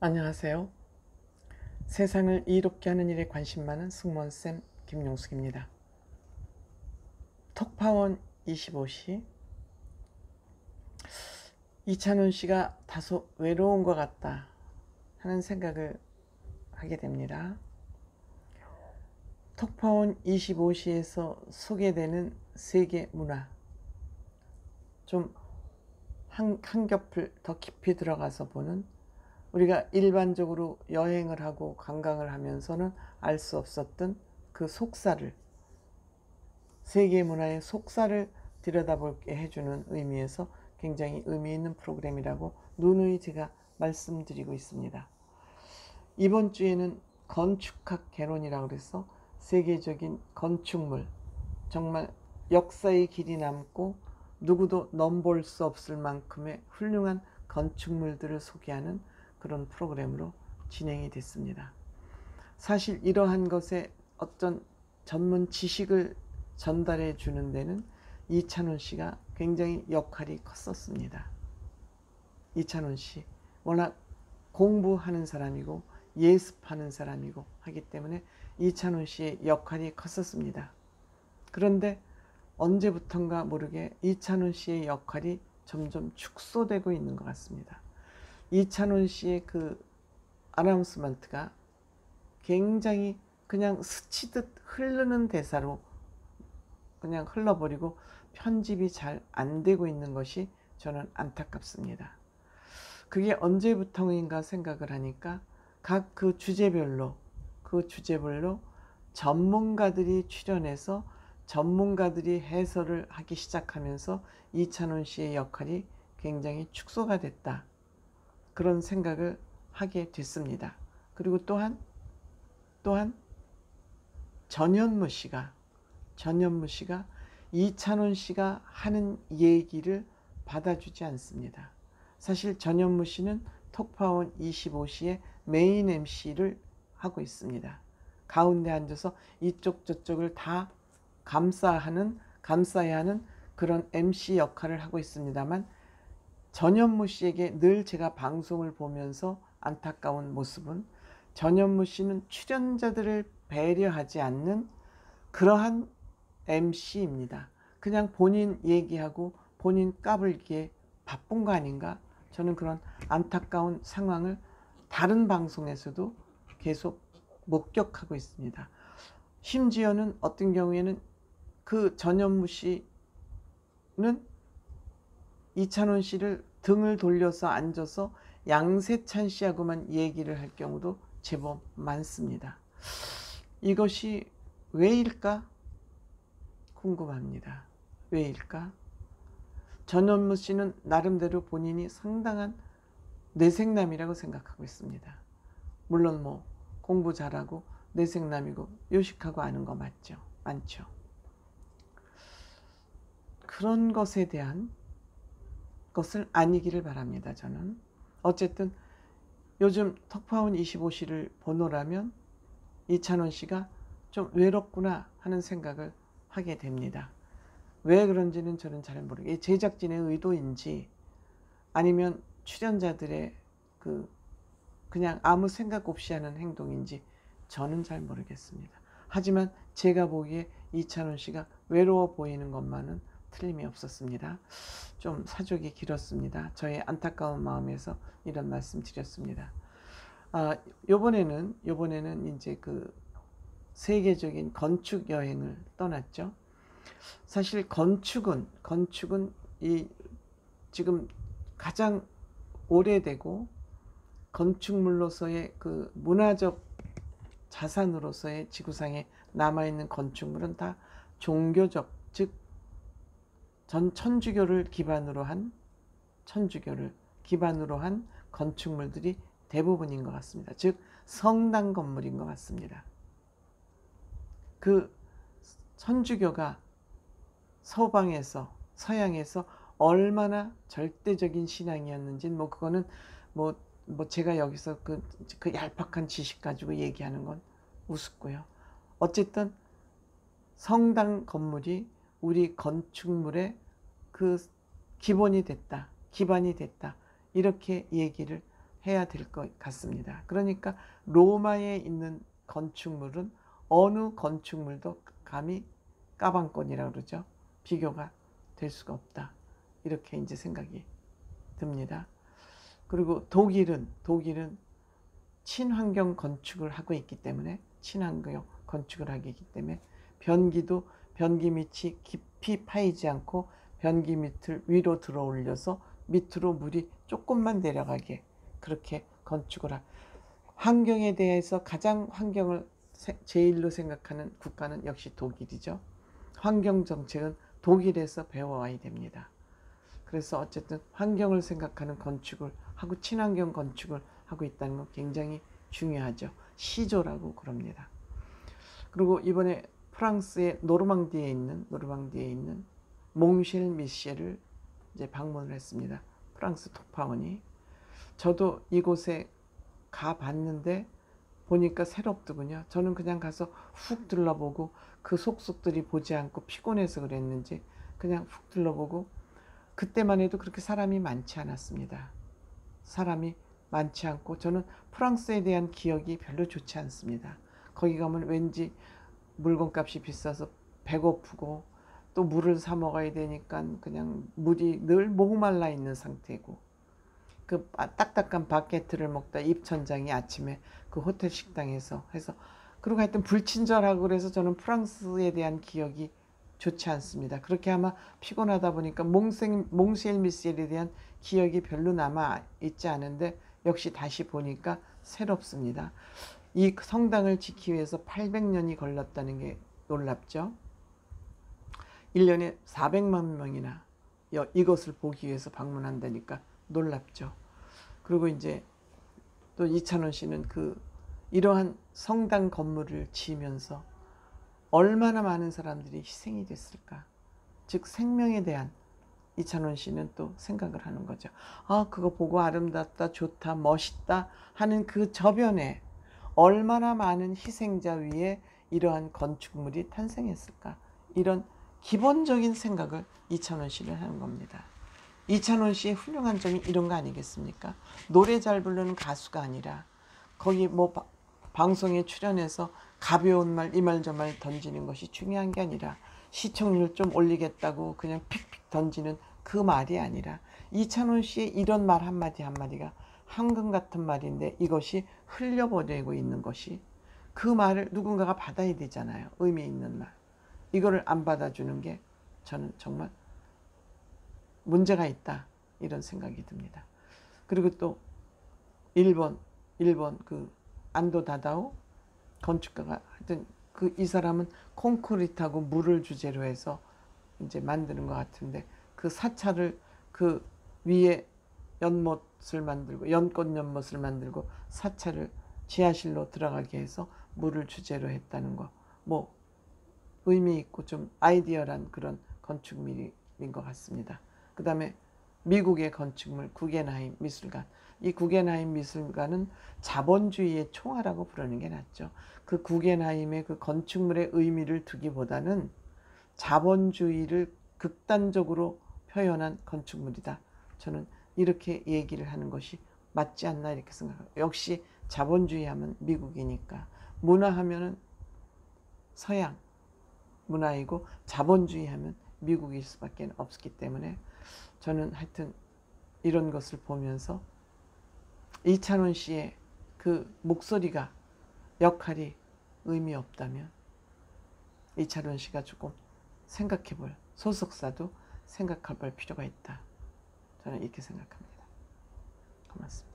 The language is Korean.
안녕하세요. 세상을 이롭게 하는 일에 관심 많은 승무원쌤 김용숙입니다. 톡파원 25시 이찬원 씨가 다소 외로운 것 같다 하는 생각을 하게 됩니다. 톡파원 25시에서 소개되는 세계 문화, 좀 한 겹을 더 깊이 들어가서 보는, 우리가 일반적으로 여행을 하고 관광을 하면서는 알 수 없었던 그 속사를, 세계 문화의 속사를 들여다보게 해주는 의미에서 굉장히 의미 있는 프로그램이라고 누누이 제가 말씀드리고 있습니다. 이번 주에는 건축학 개론이라고 해서 세계적인 건축물, 정말 역사의 길이 남고 누구도 넘볼 수 없을 만큼의 훌륭한 건축물들을 소개하는 그런 프로그램으로 진행이 됐습니다. 사실 이러한 것에 어떤 전문 지식을 전달해 주는 데는 이찬원 씨가 굉장히 역할이 컸었습니다. 이찬원 씨 워낙 공부하는 사람이고 예습하는 사람이고 하기 때문에 이찬원 씨의 역할이 컸었습니다. 그런데 언제부턴가 모르게 이찬원 씨의 역할이 점점 축소되고 있는 것 같습니다. 이찬원 씨의 그 아나운스먼트가 굉장히 그냥 스치듯 흐르는 대사로 그냥 흘러버리고 편집이 잘 안 되고 있는 것이 저는 안타깝습니다. 그게 언제부터인가 생각을 하니까 각 그 주제별로 전문가들이 출연해서 전문가들이 해설을 하기 시작하면서 이찬원 씨의 역할이 굉장히 축소가 됐다, 그런 생각을 하게 됐습니다. 그리고 또한 전현무 씨가 이찬원 씨가 하는 얘기를 받아주지 않습니다. 사실 전현무 씨는 톡파원 25시의 메인 MC를 하고 있습니다. 가운데 앉아서 이쪽 저쪽을 다 감싸야 하는 그런 MC 역할을 하고 있습니다만, 전현무 씨에게 늘 제가 방송을 보면서 안타까운 모습은 전현무 씨는 출연자들을 배려하지 않는 그러한 MC입니다. 그냥 본인 얘기하고 본인 까불기에 바쁜 거 아닌가? 저는 그런 안타까운 상황을 다른 방송에서도 계속 목격하고 있습니다. 심지어는 어떤 경우에는 그 전현무 씨는 이찬원 씨를 등을 돌려서 앉아서 양세찬 씨하고만 얘기를 할 경우도 제법 많습니다. 이것이 왜일까 궁금합니다. 왜일까? 전현무 씨는 나름대로 본인이 상당한 내생남이라고 생각하고 있습니다. 물론 뭐 공부 잘하고 내생남이고 요식하고 아는 거 많죠. 그런 것에 대한 것을 아니기를 바랍니다. 저는 어쨌든 요즘 톡파원 25시를 보노라면 이찬원 씨가 좀 외롭구나 하는 생각을 하게 됩니다. 왜 그런지는 저는 잘 모르겠어요. 제작진의 의도인지 아니면 출연자들의 그냥 아무 생각 없이 하는 행동인지 저는 잘 모르겠습니다. 하지만 제가 보기에 이찬원 씨가 외로워 보이는 것만은 틀림이 없었습니다. 좀 사족이 길었습니다. 저의 안타까운 마음에서 이런 말씀 드렸습니다. 요번에는 이제 그 세계적인 건축 여행을 떠났죠. 사실 건축은 이 지금 가장 오래되고 건축물로서의 그 문화적 자산으로서의 지구상에 남아있는 건축물은 다 종교적, 즉 천주교를 기반으로 한 건축물들이 대부분인 것 같습니다. 즉 성당 건물인 것 같습니다. 그 천주교가 서양에서 얼마나 절대적인 신앙이었는지는 그거는 제가 여기서 그 얄팍한 지식 가지고 얘기하는 건 우습고요. 어쨌든 성당 건물이 우리 건축물의 그 기반이 됐다, 이렇게 얘기를 해야 될 것 같습니다. 그러니까 로마에 있는 건축물은 어느 건축물도 감히 까방권이라고 그러죠. 비교가 될 수가 없다. 이렇게 이제 생각이 듭니다. 그리고 독일은 친환경 건축을 하고 있기 때문에 변기 밑이 깊이 파이지 않고 변기 밑을 위로 들어 올려서 밑으로 물이 조금만 내려가게 그렇게 환경에 대해서 가장 환경을 제일로 생각하는 국가는 역시 독일이죠. 환경 정책은 독일에서 배워와야 됩니다. 그래서 어쨌든 환경을 생각하는 건축을 하고 친환경 건축을 하고 있다는 건 굉장히 중요하죠. 시조라고 그럽니다. 그리고 이번에 프랑스의 노르망디에 있는 몽쉘 미셸을 이제 방문을 했습니다. 프랑스 특파원이. 저도 이곳에 가봤는데 보니까 새롭더군요. 저는 그냥 가서 훅 둘러보고 그 속속들이 보지 않고 피곤해서 그랬는지 그냥 훅 둘러보고 그때만 해도 그렇게 사람이 많지 않았습니다. 사람이 많지 않고 저는 프랑스에 대한 기억이 별로 좋지 않습니다. 거기 가면 왠지 물건값이 비싸서 배고프고 또 물을 사 먹어야 되니까 그냥 물이 늘 목말라 있는 상태고 그 딱딱한 바게트를 먹다 입천장이 아침에 그 호텔 식당에서 해서 그리고 하여튼 불친절하고 그래서 저는 프랑스에 대한 기억이 좋지 않습니다. 그렇게 아마 피곤하다 보니까 몽쉘 미셸에 대한 기억이 별로 남아 있지 않은데 역시 다시 보니까 새롭습니다. 이 성당을 짓기 위해서 800년이 걸렸다는 게 놀랍죠. 1년에 400만 명이나 이것을 보기 위해서 방문한다니까 놀랍죠. 그리고 이제 또 이찬원 씨는 이러한 성당 건물을 지으면서 얼마나 많은 사람들이 희생이 됐을까. 즉 생명에 대한 이찬원 씨는 또 생각을 하는 거죠. 그거 보고 아름답다, 좋다, 멋있다 하는 그 저변에 얼마나 많은 희생자 위에 이러한 건축물이 탄생했을까. 이런 기본적인 생각을 이찬원 씨는 하는 겁니다. 이찬원 씨의 훌륭한 점이 이런 거 아니겠습니까? 노래 잘 부르는 가수가 아니라 거기 방송에 출연해서 가벼운 말, 이 말 저 말 던지는 것이 중요한 게 아니라 시청률 좀 올리겠다고 그냥 픽픽 던지는 그 말이 아니라 이찬원 씨의 이런 말 한마디 한마디가 황금 같은 말인데 이것이 흘려보내고 있는 것이 그 말을 누군가가 받아야 되잖아요. 의미 있는 말. 이거를 안 받아주는 게 저는 정말 문제가 있다 이런 생각이 듭니다. 그리고 또 일본 그 안도 다다오 건축가가 하여튼 이 사람은 콘크리트하고 물을 주제로 해서 이제 만드는 것 같은데 그 사찰을 그 위에 연꽃 연못을 만들고 사찰을 지하실로 들어가게 해서 물을 주제로 했다는 거 의미 있고 좀 아이디어란 그런 건축물인 것 같습니다. 그 다음에 미국의 건축물 구겐하임 미술관. 이 구겐하임 미술관은 자본주의의 총화라고 부르는 게 낫죠. 그 구겐하임의 그 건축물의 의미를 두기보다는 자본주의를 극단적으로 표현한 건축물이다. 저는 이렇게 얘기를 하는 것이 맞지 않나 이렇게 생각합니다. 역시 자본주의 하면 미국이니까 문화하면은 서양 문화이고 자본주의 하면 미국일 수밖에 없기 때문에 저는 하여튼 이런 것을 보면서 이찬원 씨의 그 목소리가 역할이 의미 없다면 이찬원 씨가 조금 생각해볼 소속사도 생각해볼 필요가 있다. 저는 이렇게 생각합니다. 고맙습니다.